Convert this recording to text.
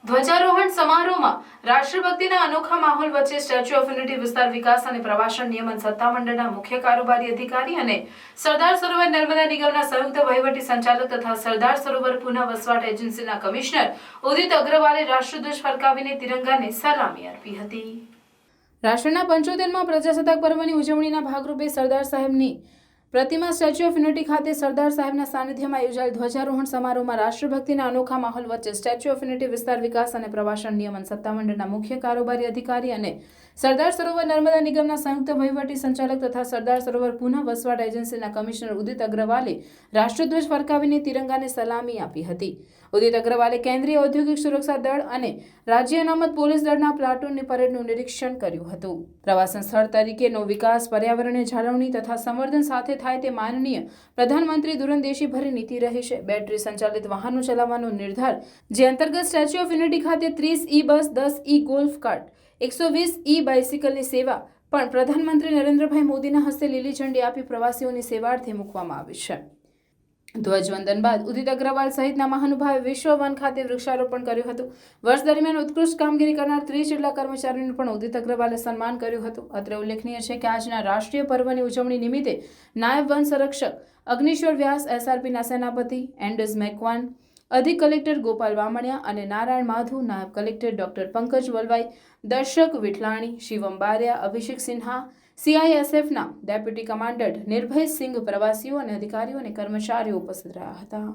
ધ્વજારોહણ સમારોહમાં રાષ્ટ્રભક્તિના અનોખા માહોલ વચ્ચે સ્ટેચ્યુ ઓફ યુનિટી વિસ્તાર વિકાસ અને પ્રવાસન નિયમન સત્તામંડળના મુખ્ય કારોબારી અધિકારી અને સરદાર સરોવર નર્મદા નિગમના સંયુક્ત વહીવટી સંચાલક તથા સરદાર સરોવર પુનઃ વસવાટ એજન્સીના કમિશનર ઉદિત અગ્રવાલે રાષ્ટ્રધ્વજ ફરકાવીને તિરંગાને સલામી આપી હતી। રાષ્ટ્રના 75મા પ્રજાસત્તાક પર્વની ઉજવણીના ભાગરૂપે સરદાર સાહેબની પ્રતિમા સ્ટેચ્યુ ઓફ યુનિટી ખાતે સરદાર સાહેબના સાનિધ્યમાં યોજાયેલ ધ્વજારોહણ સમારોહમાં રાષ્ટ્રભક્તિના અનોખા માહોલ વચ્ચે સ્ટેચ્યુ ઓફ યુનિટી વિસ્તાર વિકાસ અને પ્રવાસન નિયમન સત્તામંડળના મુખ્ય કારોબારી અધિકારી અને સરદાર સરોવર નર્મદા નિગમના સંયુક્ત વહીવટી સંચાલક તથા સરદાર સરોવર પુનઃ વસવાટ એજન્સીના કમિશનર ઉદિત અગ્રવાલે રાષ્ટ્રધ્વજ ફરકાવીને તિરંગાને સલામી આપી હતી। ઉદિત અગ્રવાલે કેન્દ્રીય ઔદ્યોગિક સુરક્ષા દળ અને રાજ્ય અનામત પોલીસ દળના પ્લાટૂનની પરેડનું નિરીક્ષણ કર્યું હતું। પ્રવાસન સ્થળ તરીકેનો વિકાસ પર્યાવરણીય જાળવણી તથા સંવર્ધન સાથે થાય તે માનનીય પ્રધાનમંત્રી દૂરંદેશીભરી નીતિ રહી છે। બેટરી સંચાલિત વાહનો ચલાવવાનો નિર્ધાર, જે અંતર્ગત સ્ટેચ્યુ ઓફ યુનિટી ખાતે 30 ઈ બસ, 10 ઈ ગોલ્ફ કાર્ટ, 120 ઈ બાઇસિકલની સેવા પણ પ્રધાનમંત્રી નરેન્દ્રભાઈ મોદીના હસ્તે લીલી ઝંડી આપી પ્રવાસીઓની સેવાર્થે મૂકવામાં આવી છે। ધ્વજવંદન બાદ ઉદિત અગ્રવાલ સહિતના મહાનુભાવે વિશ્વ વન ખાતે વૃક્ષારોપણ કર્યું હતું। વર્ષ દરમિયાન ઉત્કૃષ્ટ કામગીરી કરનાર 30 જેટલા કર્મચારીઓનું પણ ઉદિત અગ્રવાલે સન્માન કર્યું હતું। અત્રે ઉલ્લેખનીય છે કે આજના રાષ્ટ્રીય પર્વની ઉજવણી નિમિત્તે નાયબ વન સંરક્ષક અગ્નિશ્વર વ્યાસ, એસઆરપીના સેનાપતિ એન્ડર્સ મેકવાન, અધિક કલેક્ટર ગોપાલ વામણિયા અને નારાયણ માધુ, નાયબ કલેક્ટર ડોક્ટર પંકજ વલવાઈ, દર્શક વિઠલાણી, શિવમ બારિયા, અભિષેક સિન્હા, CISFના ડેપ્યુટી કમાન્ડન્ટ નિર્ભય સિંઘ પ્રવાસીઓ અને અધિકારીઓ અને કર્મચારીઓ ઉપસ્થિત રહ્યા હતા।